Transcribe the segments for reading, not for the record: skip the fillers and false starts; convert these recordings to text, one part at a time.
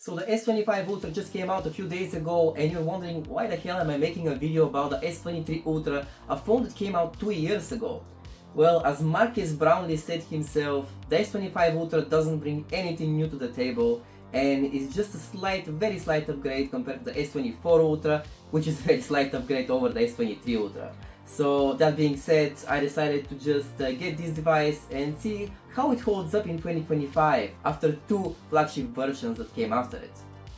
So the S25 Ultra just came out a few days ago and you're wondering why the hell am I making a video about the S23 Ultra, a phone that came out 2 years ago? Well, as Marques Brownlee said himself, the S25 Ultra doesn't bring anything new to the table and is just a very slight upgrade compared to the S24 Ultra, which is a very slight upgrade over the S23 Ultra. So that being said, I decided to just get this device and see how it holds up in 2025 after two flagship versions that came after it.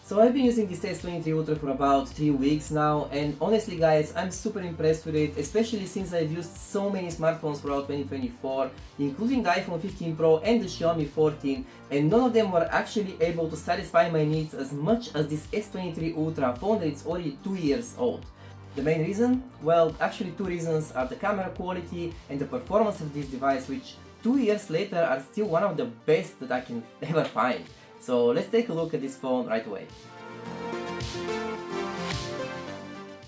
So I've been using this S23 Ultra for about 3 weeks now, and honestly guys, I'm super impressed with it, especially since I've used so many smartphones throughout 2024, including the iPhone 15 Pro and the Xiaomi 14, and none of them were actually able to satisfy my needs as much as this S23 Ultra phone that is already 2 years old. The main reason? Well, actually two reasons are the camera quality and the performance of this device, which 2 years later are still one of the best that I can ever find. So let's take a look at this phone right away.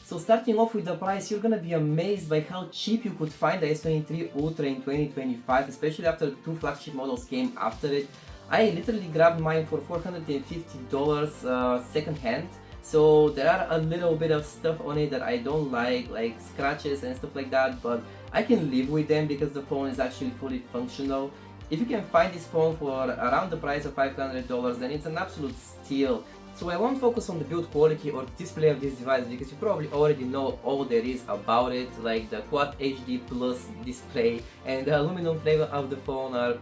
So starting off with the price, you're gonna be amazed by how cheap you could find the S23 Ultra in 2025, especially after two flagship models came after it. I literally grabbed mine for $450 second hand. So there are a little bit of stuff on it that I don't like scratches and stuff like that, but I can live with them because the phone is actually fully functional. If you can find this phone for around the price of $500, then it's an absolute steal. So I won't focus on the build quality or display of this device because you probably already know all there is about it, like the Quad HD Plus display and the aluminum frame of the phone are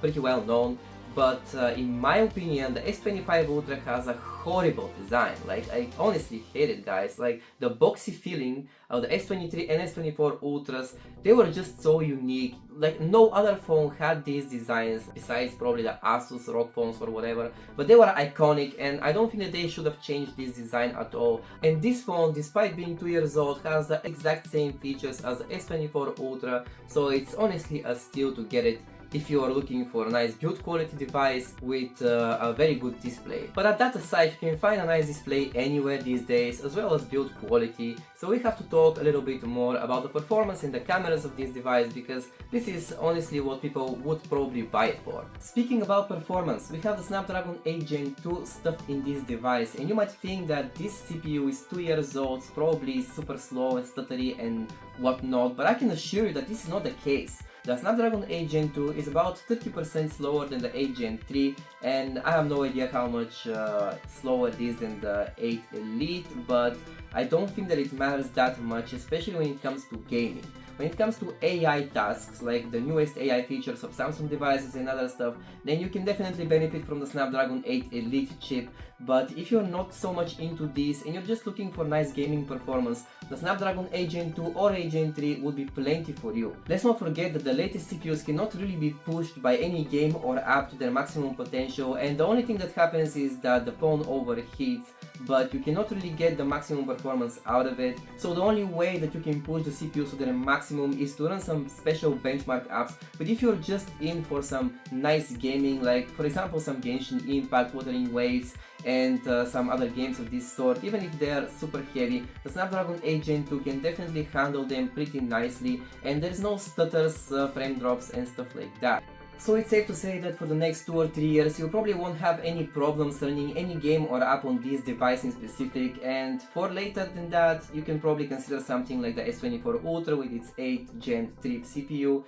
pretty well known. But in my opinion, the S25 Ultra has a horrible design. I honestly hate it, guys. The boxy feeling of the S23 and S24 Ultras, they were just so unique. No other phone had these designs besides probably the Asus ROG phones or whatever, but they were iconic and I don't think that they should have changed this design at all. And this phone, despite being 2 years old, has the exact same features as the S24 Ultra, so it's honestly a steal to get it if you are looking for a nice build quality device with a very good display. But at that aside, you can find a nice display anywhere these days, as well as build quality. So we have to talk a little bit more about the performance and the cameras of this device, because this is honestly what people would probably buy it for. Speaking about performance, we have the Snapdragon 8 Gen 2 stuffed in this device, and you might think that this CPU is 2 years old, probably super slow and stuttery and whatnot, but I can assure you that this is not the case. The Snapdragon 8 Gen 2 is about 30% slower than the 8 Gen 3, and I have no idea how much slower it is than the 8 Elite, but I don't think that it matters that much, especially when it comes to gaming. When it comes to AI tasks, like the newest AI features of Samsung devices and other stuff, then you can definitely benefit from the Snapdragon 8 Elite chip. But if you're not so much into this and you're just looking for nice gaming performance, the Snapdragon 8 Gen 2 or 8 Gen 3 would be plenty for you. Let's not forget that the latest CPUs cannot really be pushed by any game or app to their maximum potential, and the only thing that happens is that the phone overheats, but you cannot really get the maximum performance out of it. So the only way that you can push the CPUs to their maximum is to run some special benchmark apps. But if you're just in for some nice gaming, like for example some Genshin Impact, Wuthering Waves, and some other games of this sort, even if they are super heavy, the Snapdragon 8 Gen 2 can definitely handle them pretty nicely, and there's no stutters, frame drops and stuff like that. So it's safe to say that for the next 2 or 3 years you probably won't have any problems running any game or app on this device in specific, and for later than that you can probably consider something like the S24 Ultra with its 8 Gen 3 CPU.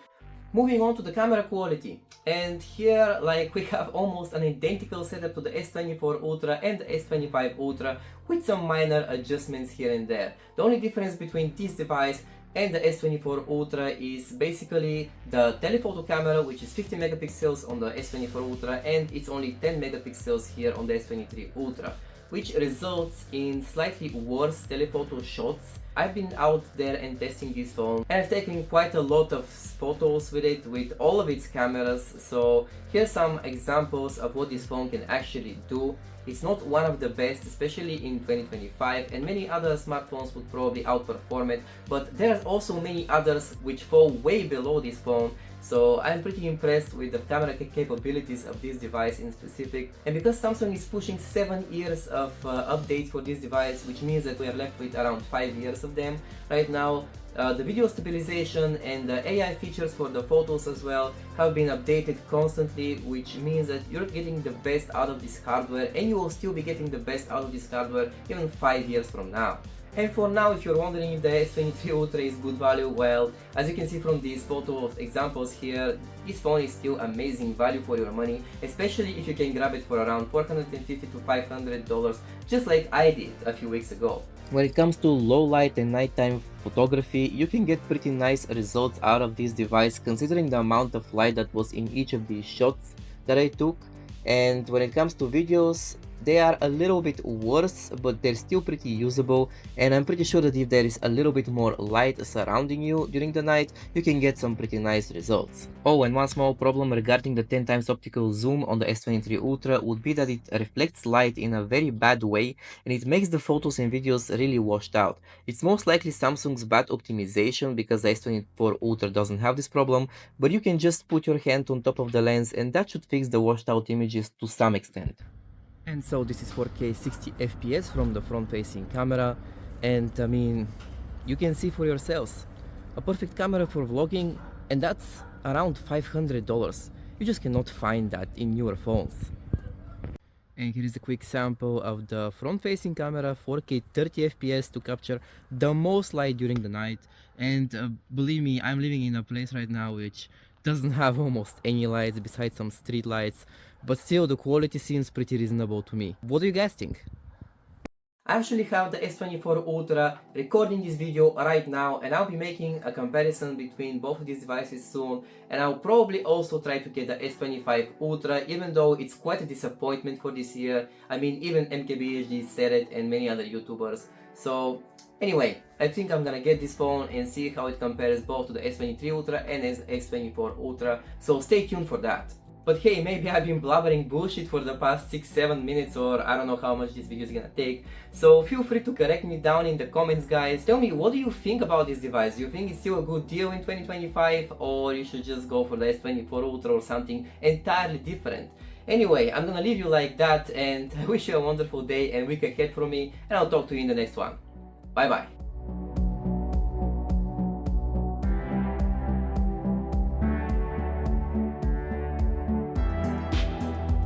Moving on to the camera quality, and here we have almost an identical setup to the S24 Ultra and the S25 Ultra with some minor adjustments here and there. The only difference between this device and the S24 Ultra is basically the telephoto camera, which is 50 megapixels on the S24 Ultra and it's only 10 megapixels here on the S23 Ultra, which results in slightly worse telephoto shots. I've been out there and testing this phone and I've taken quite a lot of photos with it, with all of its cameras, so here's some examples of what this phone can actually do. It's not one of the best, especially in 2025, and many other smartphones would probably outperform it, but there are also many others which fall way below this phone. So I'm pretty impressed with the camera capabilities of this device in specific, and because Samsung is pushing 7 years of updates for this device, which means that we are left with around 5 years of of them. Right now, the video stabilization and the AI features for the photos as well have been updated constantly, which means that you're getting the best out of this hardware, and you will still be getting the best out of this hardware even 5 years from now. And for now, if you're wondering if the S23 Ultra is good value, well, as you can see from these photo examples here, this phone is still amazing value for your money, especially if you can grab it for around $450 to $500, just like I did a few weeks ago. When it comes to low light and nighttime photography, you can get pretty nice results out of this device considering the amount of light that was in each of these shots that I took. And when it comes to videos, they are a little bit worse, but they're still pretty usable, and I'm pretty sure that if there is a little bit more light surrounding you during the night, you can get some pretty nice results. Oh, and one small problem regarding the 10 times optical zoom on the S23 Ultra would be that it reflects light in a very bad way, and it makes the photos and videos really washed out. It's most likely Samsung's bad optimization, because the S24 Ultra doesn't have this problem, but you can just put your hand on top of the lens and that should fix the washed out images to some extent. And so this is 4K 60 FPS from the front-facing camera, and I mean, you can see for yourselves, a perfect camera for vlogging, and that's around $500. You just cannot find that in newer phones. And here is a quick sample of the front-facing camera, 4K 30 FPS to capture the most light during the night. And believe me, I'm living in a place right now which doesn't have almost any lights besides some street lights, but still the quality seems pretty reasonable to me. What do you guys think? I actually have the S24 Ultra recording this video right now, and I'll be making a comparison between both of these devices soon, and I'll probably also try to get the S25 Ultra, even though it's quite a disappointment for this year. I mean, even MKBHD said it and many other YouTubers. So anyway, I think I'm gonna get this phone and see how it compares both to the S23 Ultra and S24 Ultra, so stay tuned for that. But hey, maybe I've been blabbering bullshit for the past 6-7 minutes, or I don't know how much this video is gonna take, so feel free to correct me down in the comments, guys. Tell me, what do you think about this device? Do you think it's still a good deal in 2025, or you should just go for the S24 Ultra or something entirely different? Anyway, I'm gonna leave you like that, and I wish you a wonderful day and week ahead from me, and I'll talk to you in the next one. Bye bye.